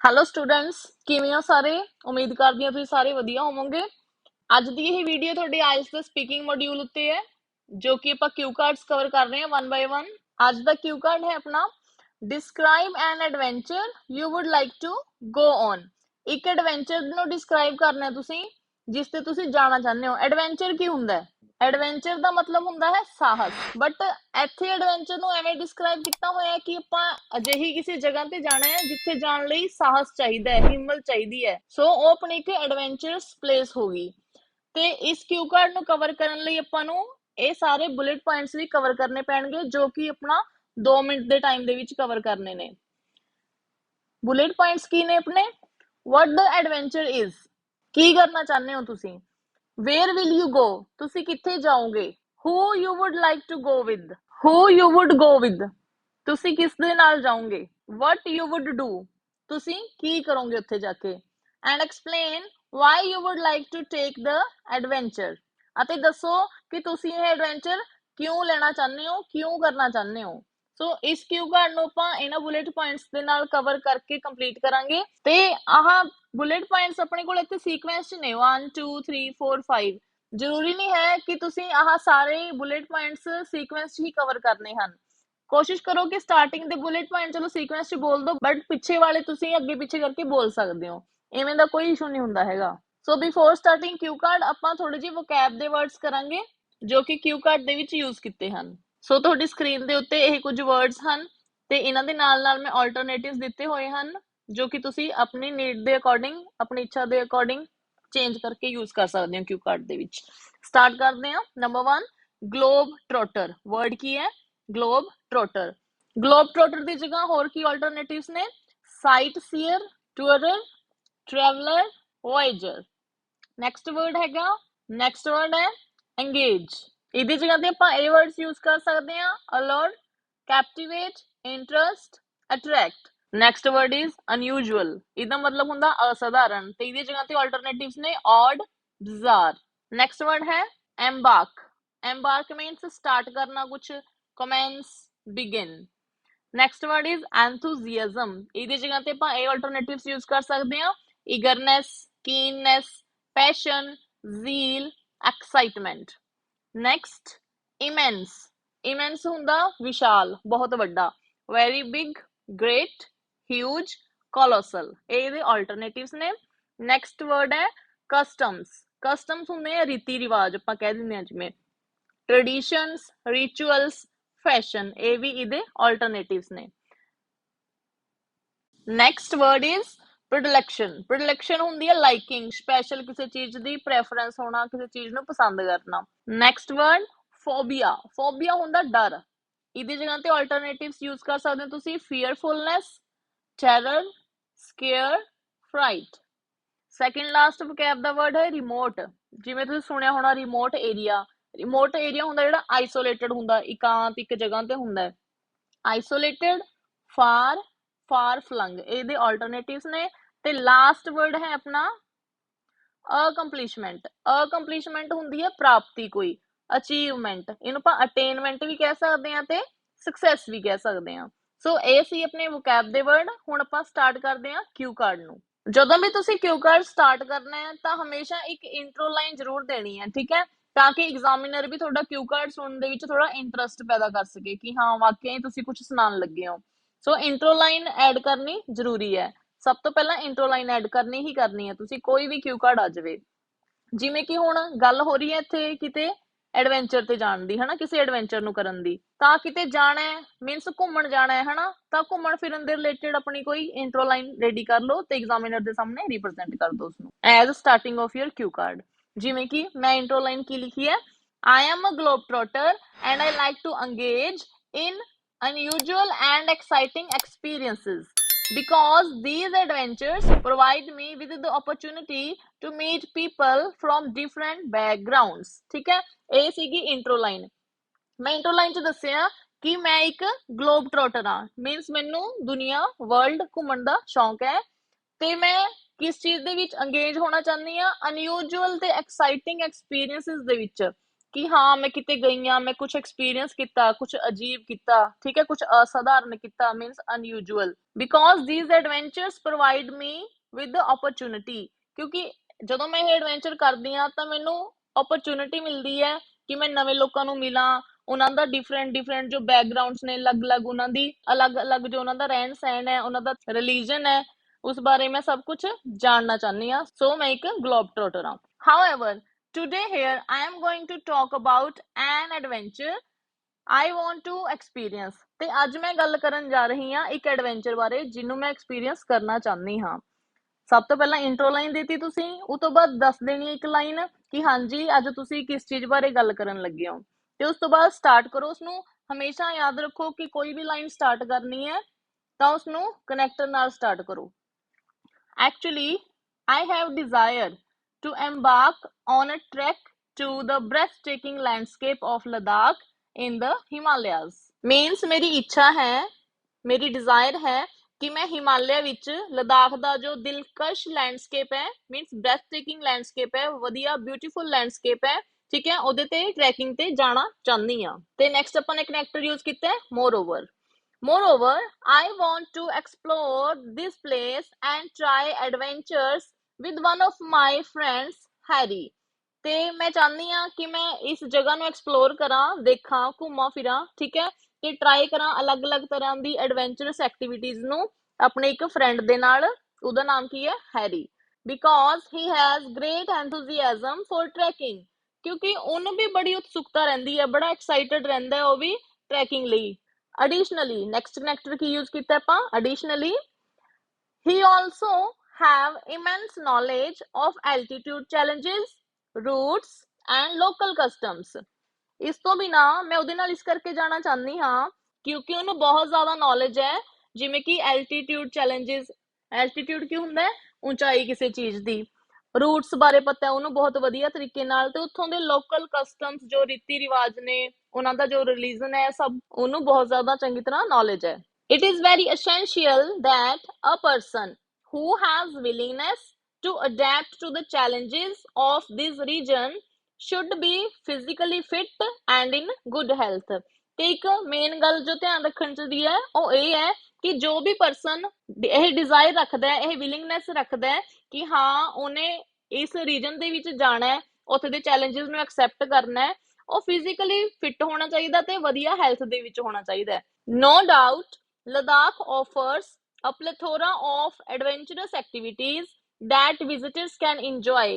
Hello students, ਕਿਵੇਂ ਹੋ ਸਾਰੇ? ਉਮੀਦ ਕਰਦੀ ਹਾਂ ਤੁਸੀਂ ਸਾਰੇ ਵਧੀਆ ਹੋਵੋਗੇ। ਅੱਜ ਦੀ ਇਹ ਵੀਡੀਓ ਤੁਹਾਡੇ ਆਇਲਸ ਦੇ ਸਪੀਕਿੰਗ ਮੋਡਿਊਲ ਉੱਤੇ ਹੈ, ਜੋ ਕਿ ਆਪਾਂ ਕਿਊ ਕਾਰਡਸ ਕਵਰ ਕਰ ਰਹੇ ਹਾਂ 1 ਬਾਈ 1। ਅੱਜ ਦਾ ਕਿਊ ਕਾਰਡ ਹੈ ਆਪਣਾ describe an adventure you would like to go on. ਇੱਕ ਐਡਵੈਂਚਰ ਨੂੰ ਡਿਸਕ੍ਰਾਈਬ ਕਰਨਾ ਤੁਸੀਂ ਜਿਸ ਤੇ ਤੁਸੀਂ ਜਾਣਾ ਚਾਹੁੰਦੇ ਹੋ। ਐਡਵੈਂਚਰ ਕੀ ਹੁੰਦਾ ਹੈ? ਐਡਵੈਂਚਰ ਦਾ ਮਤਲਬ ਹੁੰਦਾ ਹੈ ਸਾਹਸ, ਬਟ ਇੱਥੇ ਐਡਵੈਂਚਰ ਨੂੰ ਐਵੇਂ ਡਿਸਕ੍ਰਾਈਬ ਕੀਤਾ ਹੋਇਆ ਹੈ ਕਿ ਆਪਾਂ ਅਜਿਹੀ ਕਿਸੇ ਜਗ੍ਹਾ ਤੇ ਜਾਣਾ ਹੈ ਜਿੱਥੇ ਜਾਣ ਲਈ ਸਾਹਸ ਚਾਹੀਦਾ ਹੈ, ਹਿੰਮਤ ਚਾਹੀਦੀ ਹੈ। ਸੋ ਉਹ ਆਪਣੀ ਇੱਕ ਐਡਵੈਂਚਰਸ ਪਲੇਸ ਹੋਗੀ। ਤੇ ਇਸ ਕਿਊ ਕਾਰਡ ਨੂੰ ਕਵਰ ਕਰਨ ਲਈ ਆਪਾਂ ਨੂੰ ਇਹ ਸਾਰੇ ਬੁਲੇਟ ਪੁਆਇੰਟਸ ਵੀ ਕਵਰ ਕਰਨੇ ਪੈਣਗੇ, ਜੋ ਕਿ ਆਪਣਾ 2 ਮਿੰਟ ਦੇ ਟਾਈਮ ਦੇ ਵਿੱਚ ਕਵਰ ਕਰਨੇ ਨੇ। ਬੁਲੇਟ ਪੁਆਇੰਟਸ ਕੀ ਨੇ ਆਪਣੇ? ਵਾਟ ਦ ਐਡਵੈਂਚਰ ਇਜ਼, ਕੀ ਕਰਨਾ ਚਾਹੁੰਦੇ ਹੋ ਤੁਸੀਂ। ਵੇਅਰ ਵਿਲ ਯੂ ਗੋ, ਤੁਸੀਂ ਕਿੱਥੇ ਜਾਓਗੇ। Who you would like to go with, who you would go with, ਤੁਸੀਂ ਕਿਸ ਦੇ ਨਾਲ ਜਾਓਗੇ। ਵਟ ਯੂ ਵੁੱਡ ਡੂ, ਤੁਸੀਂ ਕੀ ਕਰੋਗੇ ਉੱਥੇ ਜਾ ਕੇ। And explain why you would like to take the adventure, ਅਤੇ ਦੱਸੋ ਕਿ ਤੁਸੀਂ ਇਹ ਐਡਵੈਂਚਰ ਕਿਉਂ ਲੈਣਾ ਚਾਹੁੰਦੇ ਹੋ, ਕਿਉਂ ਕਰਨਾ ਚਾਹੁੰਦੇ ਹੋ। ਸੋ ਇਸ ਕਿਊ ਕਾਰਡ ਨੂੰ ਆਪਾਂ ਇਹਨਾਂ ਬੁਲੇਟ ਪੁਆਇੰਟਸ ਦੇ ਨਾਲ ਕਵਰ ਕਰਕੇ ਕੰਪਲੀਟ ਕਰਾਂਗੇ। ਤੇ ਆਹ ਬੁਲੇਟ ਪੁਆਇੰਟਸ ਆਪਣੇ ਕੋਲ ਇੱਥੇ ਸੀਕੁਐਂਸ 'ਚ ਨੇ 1 2 3 4 5। ਜ਼ਰੂਰੀ ਨਹੀਂ ਹੈ ਕਿ ਤੁਸੀਂ ਆਹ ਸਾਰੇ ਬੁਲੇਟ ਪੁਆਇੰਟਸ ਸੀਕੁਐਂਸ 'ਚ ਹੀ ਕਵਰ ਕਰਨੇ ਹਨ। ਕੋਸ਼ਿਸ਼ ਕਰੋ ਕਿ ਸਟਾਰਟਿੰਗ ਦੇ ਬੁਲੇਟ ਪੁਆਇੰਟ ਚਲੋ ਸੀਕੁਐਂਸ 'ਚ ਬੋਲ ਦਿਓ, ਬਟ ਪਿੱਛੇ ਵਾਲੇ ਤੁਸੀਂ ਅੱਗੇ ਪਿੱਛੇ ਕਰਕੇ ਬੋਲ ਸਕਦੇ ਹੋ। ਇਵੇਂ ਦਾ ਕੋਈ ਇਸ਼ੂ ਨਹੀਂ ਹੁੰਦਾ ਹੈਗਾ। ਸੋ ਬਿਫੋਰ ਸਟਾਰਟਿੰਗ ਕਿਊ ਕਾਰਡ ਆਪਾਂ ਥੋੜੇ ਜਿਹੇ ਵੋਕੈਬ ਦੇ ਵਰਡਸ ਕਰਾਂਗੇ ਜੋ ਕਿ ਕਿਊ ਕਾਰਡ ਦੇ ਵਿੱਚ ਯੂਜ਼ ਕੀਤੇ ਹਨ। ਸੋ ਤੁਹਾਡੀ ਸਕਰੀਨ ਦੇ ਉੱਤੇ ਇਹ ਕੁਝ ਵਰਡਸ ਹਨ ਤੇ ਇਹਨਾਂ ਦੇ ਨਾਲ ਨਾਲ ਮੈਂ ਆਲਟਰਨੇਟਿਵਸ ਦਿੱਤੇ ਹੋਏ ਹਨ, ਜੋ ਕਿ ਤੁਸੀਂ ਆਪਣੀ ਨੀਡ ਦੇ ਅਕੋਰਡਿੰਗ, ਆਪਣੀ ਇੱਛਾ ਦੇ ਅਕੋਰਡਿੰਗ ਚੇਂਜ ਕਰਕੇ ਯੂਜ਼ ਕਰ ਸਕਦੇ ਹੋ ਕਿਊ ਕਾਰਡ ਦੇ ਵਿੱਚ। ਸਟਾਰਟ ਕਰਦੇ ਹਾਂ। Number 1, globe trotter. ਵਰਡ ਕੀ ਹੈ? ਗਲੋਬ ਟ੍ਰੋਟਰ। ਗਲੋਬ ਟ੍ਰੋਟਰ ਦੀ ਜਗ੍ਹਾ ਹੋਰ ਕੀ ਆਲਟਰਨੇਟਿਵਸ ਨੇ? Sight seer, tourer, traveller, voyager. Next word ਹੈਗਾ, ਨੈਕਸਟ ਵਰਡ ਹੈ engage। ਇਹਦੀ ਜਗ੍ਹਾ ਤੇ ਆਪਾਂ ਇਹ ਵਰਡਸ ਯੂਜ਼ ਕਰ ਸਕਦੇ ਹਾਂ allure, captivate, interest, attract. Next word is unusual. ਇਹਦਾ ਮਤਲਬ ਹੁੰਦਾ ਅਸਾਧਾਰਨ, ਤੇ ਇਹਦੀ ਜਗ੍ਹਾ ਤੇ ਆਲਟਰਨੇਟਿਵਸ ਨੇ ਔਡ, ਬਿਜ਼ਾਰ। ਨੈਕਸਟ ਵਰਡ ਹੈ embark। embark means ਸਟਾਰਟ ਕਰਨਾ ਕੁਝ, commence, begin। Next word is enthusiasm। ਇਹਦੀ ਜਗ੍ਹਾ ਤੇ ਆਪਾਂ ਇਹ ਆਲਟਰਨੇਟਿਵਸ ਯੂਜ਼ ਕਰ ਸਕਦੇ ਹਾਂ eagerness, keenness, passion, zeal, excitement। Next immense। immense ਹੁੰਦਾ ਵਿਸ਼ਾਲ, ਬਹੁਤ ਵੱਡਾ। very big, great, huge, colossal। ਇਹ ਇਹਦੇ ਆਲਟਰਨੇਟਿਵਸ ਨੇ। ਨੈਕਸਟ ਵਰਡ ਹੈ customs। customs ਹੁੰਦੇ ਆ ਰੀਤੀ ਰਿਵਾਜ, ਆਪਾਂ ਕਹਿ ਦਿੰਦੇ ਹਾਂ ਜਿਵੇਂ ਟ੍ਰੈਡੀਸ਼ਨਸ, ਰਿਚੁਅਲਸ, ਫੈਸ਼ਨ। ਇਹ ਵੀ ਇਹਦੇ ਆਲਟਰਨੇਟਿਵਸ ਨੇ। Next word is predilection। predilection ਹੁੰਦੀ ਹੈ ਲਾਈਕਿੰਗ, ਸਪੈਸ਼ਲ ਕਿਸੇ ਚੀਜ਼ ਦੀ ਪ੍ਰੈਫਰੈਂਸ ਹੋਣਾ, ਕਿਸੇ ਚੀਜ਼ ਨੂੰ ਪਸੰਦ ਕਰਨਾ। Next word phobia. ਫੋਬੀਆ ਹੁੰਦਾ ਡਰ। ਇਹਦੀ ਜਗ੍ਹਾ ਤੇ ਆਲਟਰਨੇਟਿਵਸ ਯੂਜ਼ ਕਰ ਸਕਦੇ ਹੋ ਤੁਸੀਂ fearfulness, terror, scare, fright। Second last vocab ਦਾ ਵਰਡ ਹੈ ਰਿਮੋਟ। ਜਿਵੇਂ ਤੁਸੀਂ ਸੁਣਿਆ ਹੋਣਾ ਰਿਮੋਟ ਏਰੀਆ। ਰਿਮੋਟ ਏਰੀਆ ਹੁੰਦਾ ਜਿਹੜਾ ਆਈਸੋਲੇਟਡ ਹੁੰਦਾ, ਇਕਾਂਤ ਇੱਕ ਜਗ੍ਹਾ ਤੇ ਹੁੰਦਾ ਹੈ। Isolated, far, far flung. ਇਹਦੇ ਆਲਟਰਨੇਟਿਵਸ ਨੇ। ਤੇ ਲਾਸਟ ਵਰਡ ਹੈ ਆਪਣਾ ਅਕੰਪਲਿਸ਼ਮੈਂਟ। ਅਕੰਪਲਿਸ਼ਮੈਂਟ ਹੁੰਦੀ ਹੈ ਪ੍ਰਾਪਤੀ, ਕੋਈ ਅਚੀਵਮੈਂਟ। ਇਹਨੂੰ ਆਪਾਂ ਅਟੇਨਮੈਂਟ ਵੀ ਕਹਿ ਸਕਦੇ ਹਾਂ ਤੇ ਸਕਸੈਸ ਵੀ ਕਹਿ ਸਕਦੇ ਹਾਂ। ਸੋ ਇਹ ਸੀ ਆਪਣੇ ਵੋਕੈਬ ਦੇ ਵਰਡ। ਹੁਣ ਆਪਾਂ ਸਟਾਰਟ ਕਰਦੇ ਹਾਂ ਕਿਊ ਕਾਰਡ ਨੂੰ। ਜਦੋਂ ਵੀ ਤੁਸੀਂ ਕਿਊ ਕਾਰਡ ਸਟਾਰਟ ਕਰਨਾ ਹੈ ਤਾਂ ਹਮੇਸ਼ਾ ਇੱਕ ਇੰਟਰੋ ਲਾਈਨ ਜ਼ਰੂਰ ਦੇਣੀ ਹੈ, ਠੀਕ ਹੈ, ਤਾਂ ਕਿ ਐਗਜ਼ਾਮੀਨਰ ਵੀ ਤੁਹਾਡਾ ਕਿਊ ਕਾਰਡ ਸੁਣਨ ਦੇ ਵਿੱਚ ਥੋੜਾ ਇੰਟਰਸਟ ਪੈਦਾ ਕਰ ਸਕੇ ਕਿ ਹਾਂ ਵਾਕਿਆ ਹੀ ਤੁਸੀਂ ਕੁਝ ਸੁਣਾਉਣ ਲੱਗੇ ਹੋ। ਸੋ ਇੰਟਰੋ ਲਾਈਨ ਐਡ ਕਰਨੀ ਜ਼ਰੂਰੀ ਹੈ। ਸਭ ਤੋਂ ਪਹਿਲਾਂ ਇੰਟਰੋ ਲਾਈਨ ਐਡ ਕਰਨੀ ਹੀ ਕਰਨੀ ਹੈ ਤੁਸੀਂ, ਕੋਈ ਵੀ ਕਿਊ ਕਾਰਡ ਆ ਜਾਵੇ। ਜਿਵੇਂ ਕਿ ਹੁਣ ਗੱਲ ਹੋ ਰਹੀ ਹੈ ਇੱਥੇ ਕਿਤੇ ਐਡਵੈਂਚਰ ਤੇ ਜਾਣ ਦੀ, ਹਨਾ, ਕਿਸੇ ਐਡਵੈਂਚਰ ਨੂੰ ਕਰਨ ਦੀ। ਤਾਂ ਕਿਤੇ ਜਾਣਾ ਹੈ ਮੀਨਸ ਘੁੰਮਣ ਜਾਣਾ ਹੈ, ਹਨਾ, ਤਾਂ ਘੁੰਮਣ ਫਿਰਨ ਦੇ ਰਿਲੇਟਡ ਆਪਣੀ ਕੋਈ ਇੰਟਰੋ ਲਾਈਨ ਰੈਡੀ ਕਰ ਲਓ ਤੇ ਐਗਜ਼ਾਮੀਨਰ ਦੇ ਸਾਹਮਣੇ ਰਿਪਰੈਜ਼ੈਂਟ ਕਰ ਦਿਓ ਉਸਨੂੰ as starting of your Q card. ਜਿਵੇਂ ਕਿ ਮੈਂ ਇੰਟਰੋ ਲਾਈਨ ਕੀ ਲਿਖੀ ਹੈ, I am a globetrotter and I like to engage in unusual and exciting experiences because these adventures provide me with the opportunity to meet people from different backgrounds। ਠੀਕ ਹੈ, ਇਹ ਸੀਗੀ intro line. ਮੈਂ intro line 'ਚ ਦੱਸਿਆ ਕਿ ਮੈਂ ਇੱਕ ਗਲੋਬ ਟ੍ਰੋਟਰ ਹਾਂ, ਮੀਨਸ ਮੈਨੂੰ ਦੁਨੀਆ ਵਰਲਡ ਘੁੰਮਣ ਦਾ ਸ਼ੌਂਕ ਹੈ ਤੇ ਮੈਂ ਕਿਸ ਚੀਜ਼ ਦੇ ਵਿੱਚ ਅੰਗੇਜ ਹੋਣਾ ਚਾਹੁੰਦੀ ਹਾਂ, ਅਨਯੂਜੂਅਲ ਤੇ ਐਕਸਾਈਟਿੰਗ ਐਕਸਪੀਰੀਅੰਸਿਸ ਦੇ ਵਿੱਚ। कि हाँ मैं किते गई हाँ, मैं कुछ एक्सपीरियंस किता, कुछ अजीब किता, ठीक है, कुछ असाधारण किता, means unusual. Because these adventures provide me with the opportunity, क्योंकि ਜਦੋਂ ਮੈਂ ਇਹ ਐਡਵੈਂਚਰ ਕਰਦੀ ਆ ਤਾਂ ਮੈਨੂੰ ਓਪਰਚੁਨਿਟੀ ਮਿਲਦੀ ਹੈ ਕਿ ਮੈਂ ਨਵੇਂ ਲੋਕਾਂ ਨੂੰ ਮਿਲਾਂ, ਉਹਨਾਂ ਦਾ ਡਿਫਰੈਂਟ ਜੋ ਬੈਕਗਰਾਉਂਡਸ ਨੇ, ਅਲੱਗ-ਅਲੱਗ ਉਹਨਾਂ ਦੀ ਅਲੱਗ-ਅਲੱਗ ਜੋ ਉਹਨਾਂ ਦਾ ਰਹਿਣ ਸਹਿਣ ਹੈ, ਉਹਨਾਂ ਦਾ ਰਿਲੀਜਨ ਹੈ, ਉਸ ਬਾਰੇ ਮੈਂ ਸਭ ਕੁਝ ਜਾਣਨਾ ਚਾਹਨੀ ਆ। ਸੋ ਮੈਂ ਇੱਕ ਗਲੋਬ ਟ੍ਰੋਟਰ ਹਾਂ। However today here I am going to talk about an adventure I want to experience। ਤੇ ਅੱਜ ਮੈਂ ਗੱਲ ਕਰਨ ਜਾ ਰਹੀ ਹਾਂ ਇੱਕ ਐਡਵੈਂਚਰ ਬਾਰੇ ਜਿਹਨੂੰ ਮੈਂ ਐਕਸਪੀਰੀਅੰਸ ਕਰਨਾ ਚਾਹਨੀ ਹਾਂ। ਸਭ ਤੋਂ ਪਹਿਲਾਂ ਇੰਟਰੋ ਲਾਈਨ ਦੇਤੀ ਤੁਸੀਂ, ਉਸ ਤੋਂ ਬਾਅਦ ਦੱਸ ਦੇਣੀ ਇੱਕ ਲਾਈਨ ਕਿ ਹਾਂਜੀ ਅੱਜ ਤੁਸੀਂ ਕਿਸ ਚੀਜ਼ ਬਾਰੇ ਗੱਲ ਕਰਨ ਲੱਗੇ ਹੋ, ਤੇ ਉਸ ਤੋਂ ਬਾਅਦ ਸਟਾਰਟ ਕਰੋ ਉਸਨੂੰ। ਹਮੇਸ਼ਾ ਯਾਦ ਰੱਖੋ ਕਿ ਕੋਈ ਵੀ ਲਾਈਨ ਸਟਾਰਟ ਕਰਨੀ ਹੈ ਤਾਂ ਉਸਨੂੰ ਕਨੈਕਟਰ ਨਾਲ ਸਟਾਰਟ ਕਰੋ। Actually, I have desire to embark on a trek to the breathtaking landscape of Ladakh in the Himalayas। Means मेरी इच्छा है, मेरी डिजायर है कि मैं हिमालय विच लद्दाख ਦਾ ਜੋ ਦਿਲਕਸ਼ ਲੈਂਡਸਕੇਪ ਹੈ, ਮੀਨਸ ਬ੍ਰੈਥ ਟੇਕਿੰਗ ਲੈਂਡਸਕੇਪ ਹੈ, ਵਧੀਆ ਬਿਊਟੀਫੁਲ ਲੈਂਡਸਕੇਪ ਹੈ, ਠੀਕ ਹੈ, ਉਹਦੇ ਤੇ ਟਰੈਕਿੰਗ ਤੇ ਜਾਣਾ ਚਾਹੁੰਦੀ ਆ। ਤੇ ਨੈਕਸਟ ਆਪਾਂ ਨੇ ਕਨੈਕਟਰ ਯੂਜ਼ ਕੀਤਾ ਹੈ moreover I want to explore this place and try adventures with one of my friends Harry। ਤੇ ਮੈਂ ਚਾਹੁੰਦੀ ਆ ਕਿ ਮੈਂ ਇਸ ਜਗ੍ਹਾ ਨੂੰ ਐਕਸਪਲੋਰ ਕਰਾਂ, ਦੇਖਾਂ, ਘੁੰਮਾਂ ਫਿਰਾਂ, ਠੀਕ ਹੈ, ਤੇ ਟਰਾਈ ਕਰਾਂ ਅਲੱਗ-ਅਲੱਗ ਤਰ੍ਹਾਂ ਦੀ ਐਡਵੈਂਚਰਸ ਐਕਟੀਵਿਟੀਜ਼ ਨੂੰ ਆਪਣੇ ਇੱਕ ਫਰੈਂਡ ਦੇ ਨਾਲ। ਉਹਦਾ ਨਾਮ ਕੀ ਹੈ? Harry. Because he has great enthusiasm for trekking, ਕਿਉਂਕਿ ਉਹਨੂੰ ਵੀ ਬੜੀ ਉਤਸੁਕਤਾ ਰਹਿੰਦੀ ਹੈ, ਬੜਾ ਐਕਸਾਈਟਡ ਰਹਿੰਦਾ ਹੈ ਉਹ ਵੀ ਟਰੈਕਿੰਗ ਲਈ। Additionally, next connector ਕੀ use ਕੀਤਾ ਆਪਾਂ? Additionally, he also have immense knowledge of altitude challenges, routes and local customs। ਇਸ ਤੋਂ ਬਿਨਾ ਮੈਂ ਉਹਦੇ ਨਾਲ ਇਸ ਕਰਕੇ ਜਾਣਾ ਚਾਹੁੰਦੀ ਹਾਂ ਕਿਉਂਕਿ ਉਹਨੂੰ ਬਹੁਤ ਜ਼ਿਆਦਾ ਨੌਲੇਜ ਹੈ, ਜਿਵੇਂ ਕਿ ਐਲਟੀਟਿਊਡ ਚੈਲੰਜਸ। ਐਲਟੀਟਿਊਡ ਕੀ ਹੁੰਦਾ ਹੈ? ਉਚਾਈ ਕਿਸੇ ਚੀਜ਼ ਦੀ। ਰੂਟਸ ਬਾਰੇ ਪਤਾ ਹੈ ਉਹਨੂੰ ਬਹੁਤ ਵਧੀਆ ਤਰੀਕੇ ਨਾਲ, ਤੇ ਉੱਥੋਂ ਦੇ ਲੋਕਲ ਕਸਟਮਸ ਜੋ ਰੀਤੀ ਰਿਵਾਜ ਨੇ, ਉਹਨਾਂ ਦਾ ਜੋ ਰਿਲੀਜਨ ਹੈ, ਸਭ ਉਹਨੂੰ ਬਹੁਤ ਜ਼ਿਆਦਾ ਚੰਗੀ ਤਰ੍ਹਾਂ ਨੌਲੇਜ ਹੈ। It is very essential that a person who has willingness to adapt to the challenges of this region should be physically fit and in good health। ਤੇ ਇੱਕ ਮੇਨ ਗੱਲ ਜੋ ਧਿਆਨ ਰੱਖਣ ਦੀ ਹੈ ਉਹ ਇਹ ਹੈ ਕਿ ਜੋ ਵੀ ਪਰਸਨ ਇਹ ਡਿਜ਼ਾਇਰ ਰੱਖਦਾ ਹੈ, ਇਹ ਵਿਲਿੰਗਨੈਸ ਰੱਖਦਾ ਹੈ ਕਿ ਹਾਂ ਉਹਨੇ ਇਸ ਰੀਜਨ ਦੇ ਵਿੱਚ ਜਾਣਾ ਹੈ, ਉੱਥੇ ਦੇ ਚੈਲੰਜਸ ਨੂੰ ਐਕਸੈਪਟ ਕਰਨਾ ਹੈ, ਉਹ ਫਿਜ਼ੀਕਲੀ ਫਿਟ ਹੋਣਾ ਚਾਹੀਦਾ ਤੇ ਵਧੀਆ ਹੈਲਥ ਦੇ ਵਿੱਚ ਹੋਣਾ ਚਾਹੀਦਾ ਹੈ। No doubt, Ladakh offers a plethora of adventurous activities that visitors can enjoy।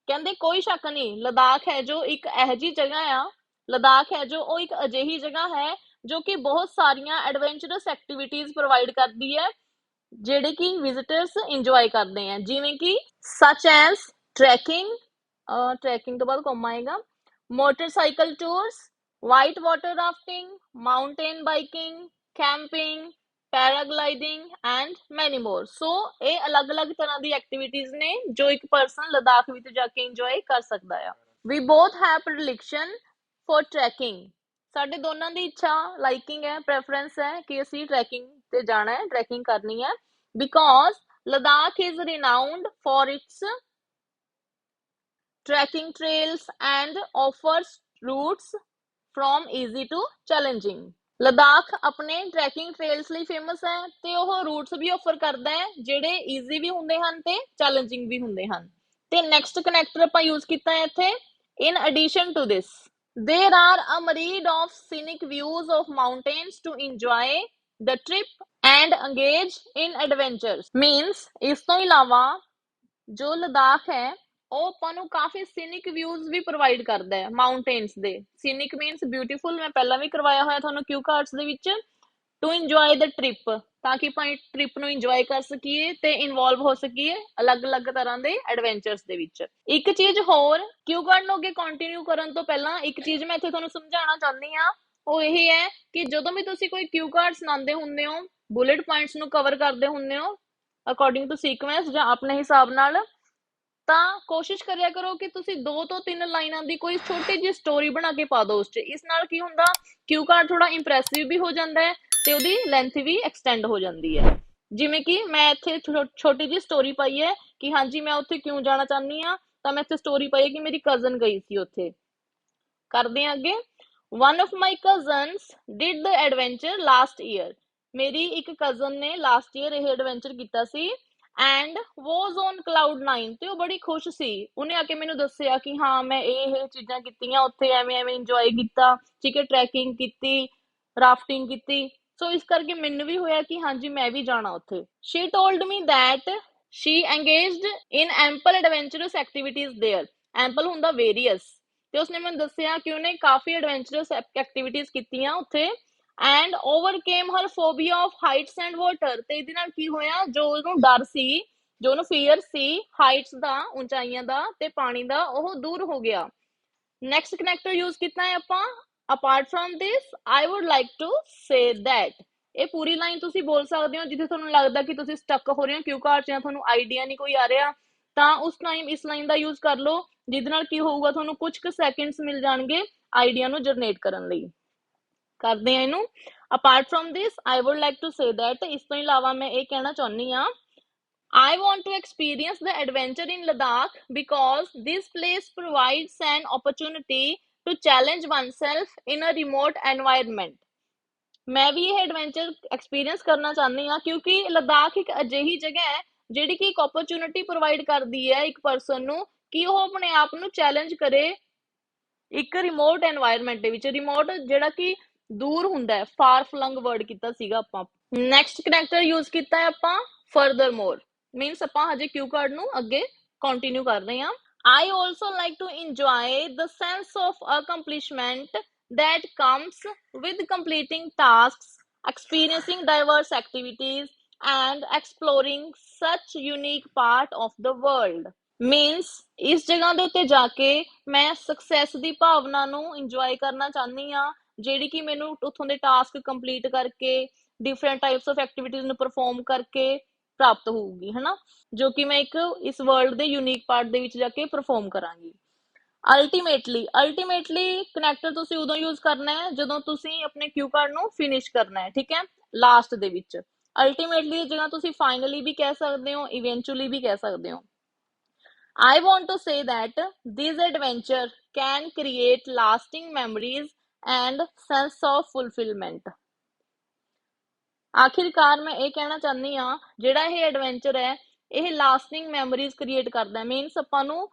ਕਹਿੰਦੇ ਕੋਈ ਸ਼ੱਕ ਨਹੀਂ, ਲਦਾਖ ਹੈ ਜੋ ਇੱਕ ਇਹੋ ਜਿਹੀ ਜਗ੍ਹਾ ਆ, ਲਦਾਖ ਹੈ ਜੋ ਉਹ ਇੱਕ ਅਜਿਹੀ ਜਗ੍ਹਾ ਹੈ ਜੋ ਕਿ ਬਹੁਤ ਸਾਰੀਆਂ ਐਡਵੈਂਚਰਸ ਐਕਟੀਵਿਟੀਜ਼ ਪ੍ਰੋਵਾਈਡ ਕਰਦੀ ਹੈ ਜਿਹੜੇ ਕਿ ਵਿਜ਼ਿਟਰਸ ਇੰਜੋਏ ਕਰਦੇ ਆ, ਜਿਵੇਂ ਕਿ ਸੱਚ ਐਜ਼ ਟਰੈਕਿੰਗ, ਟਰੈਕਿੰਗ ਤੋਂ ਬਾਅਦ ਕੋਮਾ ਆਏਗਾ, motorcycle tours, white water rafting, mountain biking, camping, paragliding and many more। ਸੋ ਇਹ ਅਲੱਗ-ਅਲੱਗ ਤਰ੍ਹਾਂ ਦੀ ਐਕਟੀਵਿਟੀਜ਼ ਨੇ ਜੋ ਇੱਕ ਪਰਸਨ ਲਦਾਖ ਵਿੱਚ ਜਾ ਕੇ ਇੰਜੋਏ ਕਰ ਸਕਦਾ ਆ। We both have predilection for trekking। ਸਾਡੇ ਦੋਨਾਂ ਦੀ ਇੱਛਾ, ਲਾਈਕਿੰਗ ਹੈ, ਪ੍ਰੈਫਰੈਂਸ ਹੈ ਕਿ ਅਸੀਂ ਟਰੈਕਿੰਗ ਤੇ ਜਾਣਾ ਹੈ, ਟਰੈਕਿੰਗ ਕਰਨੀ ਹੈ। Because Ladakh is renowned for its trekking trails and offers routes from easy to challenging। Ladakh ਆਪਣੇ ਟਰੈਕਿੰਗ ਟ੍ਰੇਲਸ ਲਈ ਫੇਮਸ ਹੈ ਤੇ ਉਹ ਰੂਟਸ ਵੀ ਆਫਰ ਕਰਦਾ ਹੈ ਜਿਹੜੇ ਈਜ਼ੀ ਵੀ ਹੁੰਦੇ ਹਨ ਤੇ ਚੈਲੰਜਿੰਗ ਵੀ ਹੁੰਦੇ ਹਨ। ਤੇ ਨੈਕਸਟ ਕਨੈਕਟਰ ਆਪਾਂ ਯੂਜ਼ ਕੀਤਾ ਹੈ ਇੱਥੇ। In addition to this, there are a myriad of scenic views of mountains to enjoy the trip and engage in adventures। Means ਇਸ ਤੋਂ ਇਲਾਵਾ ਜੋ ਲਦਾਖ ਹੈ ਉਹ ਆਪਾਂ ਨੂੰ ਕਾਫੀ ਸੀਨਿਕ ਵਿਊਜ਼ ਵੀ ਪ੍ਰੋਵਾਈਡ ਕਰਦਾ ਹੈ ਮਾਊਂਟੇਨਸ ਦੇ। ਸੀਨਿਕ ਮੀਨਸ ਬਿਊਟੀਫੁਲ, ਮੈਂ ਪਹਿਲਾਂ ਵੀ ਕਰਵਾਇਆ ਹੋਇਆ ਤੁਹਾਨੂੰ ਕਿਊ ਕਾਰਡਸ ਦੇ ਵਿੱਚ। ਟੂ ਇੰਜੋਏ ਦ ਟ੍ਰਿਪ, ਤਾਂ ਕਿ ਆਪਾਂ ਟ੍ਰਿਪ ਨੂੰ ਇੰਜੋਏ ਕਰ ਸਕੀਏ ਤੇ ਇਨਵੋਲਵ ਹੋ ਸਕੀਏ ਅਲੱਗ-ਅਲੱਗ ਤਰ੍ਹਾਂ ਦੇ ਐਡਵੈਂਚਰਸ ਦੇ ਵਿੱਚ। ਇੱਕ ਚੀਜ਼ ਹੋਰ, ਕਿਊ ਕਾਰਡ ਨੂੰ ਅੱਗੇ ਕੰਟੀਨਿਊ ਕਰਨ ਤੋਂ ਪਹਿਲਾਂ ਇੱਕ ਚੀਜ਼ ਮੈਂ ਇੱਥੇ ਤੁਹਾਨੂੰ ਸਮਝਾਉਣਾ ਚਾਹੁੰਦੀ ਹਾਂ, ਉਹ ਇਹ ਹੈ ਕਿ ਜਦੋਂ ਵੀ ਤੁਸੀਂ ਕੋਈ ਕਿਊ ਕਾਰਡ ਸੁਣਾਉਂਦੇ ਹੁੰਦੇ ਹੋ, ਬੁਲੇਟ ਪੁਆਇੰਟਸ ਨੂੰ ਕਵਰ ਕਰਦੇ ਹੁੰਦੇ ਹੋ ਅਕੋਰਡਿੰਗ ਟੂ ਸੀਕੁਐਂਸ ਜਾਂ ਆਪਣੇ ਹਿਸਾਬ ਨਾਲ, ਤਾਂ ਕੋਸ਼ਿਸ਼ ਕਰਿਆ ਕਰੋ ਕਿ ਤੁਸੀਂ 2 ਤੋਂ 3 ਲਾਈਨਾਂ ਦੀ ਕੋਈ ਛੋਟੀ ਜਿਹੀ ਸਟੋਰੀ ਬਣਾ ਕੇ ਪਾ ਦਿਓ ਉਸ 'ਚ। ਇਸ ਨਾਲ ਕੀ ਹੁੰਦਾ, ਕਿਊ ਕਾਰਡ ਥੋੜਾ ਇੰਪ੍ਰੈਸਿਵ ਵੀ ਹੋ ਜਾਂਦਾ ਹੈ ਤੇ ਉਹਦੀ ਲੈਂਥ ਵੀ ਐਕਸਟੈਂਡ ਹੋ ਜਾਂਦੀ ਹੈ। ਜਿਵੇਂ ਕਿ ਮੈਂ ਇੱਥੇ ਛੋਟੀ ਜਿਹੀ ਸਟੋਰੀ ਪਾਈ ਹੈ ਕਿ ਹਾਂਜੀ ਮੈਂ ਉੱਥੇ ਕਿਉਂ ਜਾਣਾ ਚਾਹੁੰਦੀ ਹਾਂ, ਤਾਂ ਮੈਂ ਇੱਥੇ ਸਟੋਰੀ ਪਾਈ ਹੈ ਕਿ ਮੇਰੀ ਕਜ਼ਨ ਗਈ ਸੀ ਉੱਥੇ। करते हैं आगे। One of my cousins did the adventure last year. मेरी एक कजन ने लास्ट ईयर यह एडवेंचर किया सी एंड वॉज ऑन क्लाउड 9 ਤੇ ਉਹ ਬੜੀ ਖੁਸ਼ ਸੀ। ਉਹਨੇ ਆ ਕੇ ਮੈਨੂੰ ਦੱਸਿਆ ਕਿ ਹਾਂ ਮੈਂ ਇਹ ਚੀਜ਼ਾਂ ਕੀਤੀਆਂ ਉੱਥੇ, ਐਵੇਂ ਐਵੇਂ ਇੰਜੋਏ ਕੀਤਾ, ਠੀਕ ਹੈ, ਟਰੈਕਿੰਗ ਕੀਤੀ, ਰਾਫਟਿੰਗ ਕੀਤੀ। ਸੋ ਇਸ ਕਰਕੇ ਮੈਨੂੰ ਵੀ ਹੋਇਆ ਕਿ ਹਾਂਜੀ ਮੈਂ ਵੀ ਜਾਣਾ ਉੱਥੇ। Shri told me that Shri engaged in ample adventurous activities there। Ample ਹੁੰਦਾ ਵੇਰੀਅਸ, ਤੇ ਉਸਨੇ ਮੈਨੂੰ ਦੱਸਿਆ ਕਿ ਉਹਨੇ ਕਾਫੀ ਐਡਵੈਂਚਰਸ ਐਕਟੀਵਿਟੀਜ਼ ਕੀਤੀਆਂ ਉੱਥੇ and overcame her phobia of heights and water. ਤੇ ਇਹਦੇ ਨਾਲ ਕੀ ਹੋਇਆ, ਜੋ ਉਹਨੂੰ ਡਰ ਸੀ, ਜੋ ਉਹਨੂੰ ਫੀਅਰ ਸੀ ਹਾਈਟਸ ਦਾ, ਉਚਾਈਆਂ ਦਾ ਤੇ ਪਾਣੀ ਦਾ, ਉਹ ਦੂਰ ਹੋ ਗਿਆ। ਨੈਕਸਟ ਕਨੈਕਟਰ ਯੂਜ਼ ਕੀਤਾ ਹੈ ਆਪਾਂ, apart from this I would like to say that. ਇਹ ਪੂਰੀ ਲਾਈਨ ਤੁਸੀਂ ਬੋਲ ਸਕਦੇ ਹੋ ਜਿੱਥੇ ਤੁਹਾਨੂੰ ਲੱਗਦਾ ਕਿ ਤੁਸੀਂ ਸਟਕ ਹੋ ਰਹੇ ਹੋ ਕਿਉਂ ਕਾਰਡ ਜਾਂ ਤੁਹਾਨੂੰ ਆਈਡੀਆ ਨਹੀਂ ਕੋਈ ਆ ਰਿਹਾ, ਤਾਂ ਉਸ ਟਾਈਮ ਇਸ ਲਾਈਨ ਦਾ ਯੂਜ਼ ਕਰ ਲਓ, ਜਿਹਦੇ ਨਾਲ ਕੀ ਹੋਊਗਾ ਤੁਹਾਨੂੰ ਕੁਝ ਕੁ ਸੈਕਿੰਡਸ ਮਿਲ ਜਾਣਗੇ ਆਈਡੀਆ ਨੂੰ ਜਨਰੇਟ ਕਰਨ ਲਈ। ਕਰਦੇ ਆ ਇਹਨੂੰ। Apart from this I would like to say that, ਇਸ ਤੋਂ ਇਲਾਵਾ ਮੈਂ ਇਹ ਕਹਿਣਾ ਚਾਹੁੰਦੀ ਹਾਂ I want to experience the adventure in Ladakh because this place provides an opportunity to challenge oneself in a remote environment। ਮੈਂ ਵੀ ਇਹ ਐਡਵੈਂਚਰ ਐਕਸਪੀਰੀਅੰਸ ਕਰਨਾ ਚਾਹੁੰਦੀ ਹਾਂ ਕਿਉਂਕਿ ਲਦਾਖ ਇੱਕ ਅਜਿਹੀ ਜਗ੍ਹਾ ਹੈ ਜਿਹੜੀ ਕਿ ਇੱਕ ਓਪਰਚੁਨਿਟੀ ਪ੍ਰੋਵਾਈਡ ਕਰਦੀ ਹੈ ਇੱਕ ਪਰਸਨ ਨੂੰ ਕਿ ਉਹ ਆਪਣੇ ਆਪ ਨੂੰ ਚੈਲੰਜ ਕਰੇ ਇੱਕ ਰਿਮੋਟ ਐਨਵਾਇਰਨਮੈਂਟ ਦੇ ਵਿੱਚ। ਰਿਮੋਟ ਜਿਹੜਾ ਕਿ ਦੂਰ ਹੁੰਦਾ ਹੈ, ਫਾਰ ਫਲੰਗ ਵਰਡ ਕੀਤਾ ਸੀਗਾ ਆਪਾਂ। ਨੈਕਸਟ ਕਨੈਕਟਰ ਯੂਜ਼ ਕੀਤਾ ਹੈ ਆਪਾਂ ਫਰਦਰ ਮੋਰ, ਮੀਨਸ ਆਪਾਂ ਹਜੇ ਕਿਊ ਕਾਰਡ ਨੂੰ ਅੱਗੇ ਕੰਟੀਨਿਊ ਕਰ ਰਹੇ ਹਾਂ। I also like to enjoy the sense of accomplishment that comes with completing tasks, experiencing diverse activities, and exploring such unique part of the world। Means ਇਸ ਜਗ੍ਹਾ ਦੇ ਉੱਤੇ ਜਾ ਕੇ ਮੈਂ ਸਕਸੈਸ ਦੀ ਭਾਵਨਾ ਨੂੰ ਇੰਜੋਏ ਕਰਨਾ ਚਾਹੁੰਦੀ ਹਾਂ, ਜਿਹੜੀ ਕਿ ਮੈਨੂੰ ਉੱਥੋਂ ਦੇ ਟਾਸਕ ਕੰਪਲੀਟ ਕਰਕੇ, ਡਿਫਰੈਂਟ ਟਾਈਪਸ ਆਫ ਐਕਟੀਵਿਟੀਜ਼ ਨੂੰ ਪਰਫਾਰਮ ਕਰਕੇ ਪ੍ਰਾਪਤ ਹੋਊਗੀ, ਹਨਾ, ਜੋ ਕਿ ਮੈਂ ਇੱਕ ਇਸ ਵਰਲਡ ਦੇ ਯੂਨੀਕ ਪਾਰਟ ਦੇ ਵਿੱਚ ਜਾ ਕੇ ਪਰਫਾਰਮ ਕਰਾਂਗੀ। ਅਲਟੀਮੇਟਲੀ ਕਨੈਕਟਰ ਤੁਸੀਂ ਉਦੋਂ ਯੂਜ਼ ਕਰਨਾ ਹੈ ਜਦੋਂ ਤੁਸੀਂ ਆਪਣੇ ਕਿਊ ਕਾਰਡ ਨੂੰ ਫਿਨਿਸ਼ ਕਰਨਾ ਹੈ, ਠੀਕ ਹੈ, ਲਾਸਟ ਦੇ ਵਿੱਚ। ਅਲਟੀਮੇਟਲੀ ਦੀ ਜਗ੍ਹਾ ਤੁਸੀਂ ਫਾਈਨਲੀ ਵੀ ਕਹਿ ਸਕਦੇ ਹੋ, ਇਵੈਂਚੁਅਲੀ ਵੀ ਕਹਿ ਸਕਦੇ ਹੋ। I want to say that this adventure can create lasting memories and sense of fulfillment। ਆਖਿਰਕਾਰ ਮੈਂ ਇਹ ਕਹਿਣਾ ਚਾਹੁੰਦੀ ਹਾਂ ਜਿਹੜਾ ਇਹ ਐਡਵੈਂਚਰ ਹੈ ਇਹ ਲਾਸਟਿੰਗ ਮੈਮਰੀਜ਼ ਕ੍ਰੀਏਟ ਕਰਦਾ। ਮੀਨਸ ਆਪਾਂ ਨੂੰ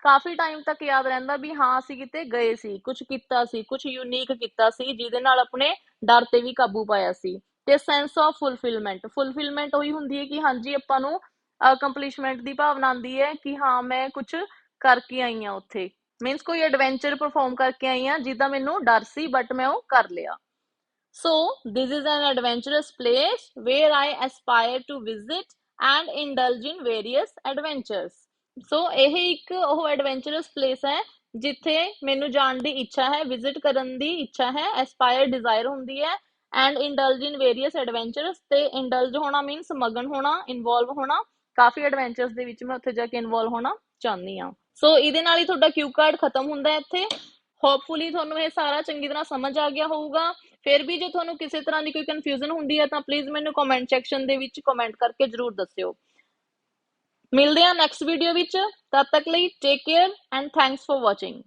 ਕਾਫੀ ਟਾਈਮ ਤੱਕ ਯਾਦ ਰਹਿੰਦਾ ਵੀ ਹਾਂ ਅਸੀਂ ਕਿਤੇ ਗਏ ਸੀ, ਕੁਝ ਕੀਤਾ ਸੀ, ਕੁਝ ਯੂਨੀਕ ਕੀਤਾ ਸੀ ਜਿਹਦੇ ਨਾਲ ਆਪਣੇ ਡਰ ਤੇ ਵੀ ਕਾਬੂ ਪਾਇਆ ਸੀ। ਤੇ ਸੈਂਸ ਆਫ ਫੁਲਫਿਲਮੈਂਟ ਉਹੀ ਹੁੰਦੀ ਹੈ ਕਿ ਹਾਂਜੀ ਆਪਾਂ ਨੂੰ ਅਕੰਪਲਿਸ਼ਮੈਂਟ ਦੀ ਭਾਵਨਾ ਆਉਂਦੀ ਹੈ ਕਿ ਹਾਂ ਮੈਂ ਕੁਝ ਕਰਕੇ ਆਈ ਹਾਂ ਉੱਥੇ। ਮੀਨਸ ਕੋਈ ਐਡਵੈਂਚਰ ਪਰਫਾਰਮ ਕਰਕੇ ਆਈ ਹਾਂ ਜਿਹਦਾ ਮੈਨੂੰ ਡਰ ਸੀ ਬਟ ਮੈਂ ਉਹ ਕਰ ਲਿਆ। So this is an adventurous place where I aspire to visit and indulge in various adventures। So ਇਹ ਇੱਕ ਉਹ ਐਡਵੈਂਚਰਸ ਪਲੇਸ ਹੈ ਜਿੱਥੇ ਮੈਨੂੰ ਜਾਣ ਦੀ ਇੱਛਾ ਹੈ, ਵਿਜ਼ਿਟ ਕਰਨ ਦੀ ਇੱਛਾ ਹੈ, ਐਸਪਾਇਰ ਡਿਜ਼ਾਇਰ ਹੁੰਦੀ ਹੈ, and indulge in various adventures. ਤੇ ਇੰਡਲਜ ਹੋਣਾ ਮੀਨਸ ਮਗਨ ਹੋਣਾ, ਇਨਵੋਲਵ ਹੋਣਾ, ਕਾਫੀ ਐਡਵੈਂਚਰਸ ਦੇ ਵਿੱਚ ਮੈਂ ਉੱਥੇ ਜਾ ਕੇ ਇਨਵੋਲਵ ਹੋਣਾ ਚਾਹੁੰਦੀ ਹਾਂ। ਸੋ ਇਹਦੇ ਨਾਲ ਹੀ ਤੁਹਾਡਾ ਕਿਊ ਕਾਰਡ ਖਤਮ ਹੁੰਦਾ ਇੱਥੇ। ਹੋਪਫੁਲੀ ਤੁਹਾਨੂੰ ਇਹ ਸਾਰਾ ਚੰਗੀ ਤਰ੍ਹਾਂ ਸਮਝ ਆ ਗਿਆ ਹੋਊਗਾ। ਫਿਰ ਵੀ ਜੇ ਤੁਹਾਨੂੰ ਕਿਸੇ ਤਰ੍ਹਾਂ ਦੀ ਕੋਈ ਕਨਫਿਊਜ਼ਨ ਹੁੰਦੀ ਹੈ ਤਾਂ ਪਲੀਜ਼ ਮੈਨੂੰ ਕਮੈਂਟ ਸੈਕਸ਼ਨ ਦੇ ਵਿੱਚ ਕਮੈਂਟ ਕਰਕੇ ਜ਼ਰੂਰ ਦੱਸਿਓ। ਮਿਲਦੇ ਹਾਂ ਨੈਕਸਟ ਵੀਡੀਓ ਵਿੱਚ, ਤਦ ਤੱਕ ਲਈ take care and thanks for watching.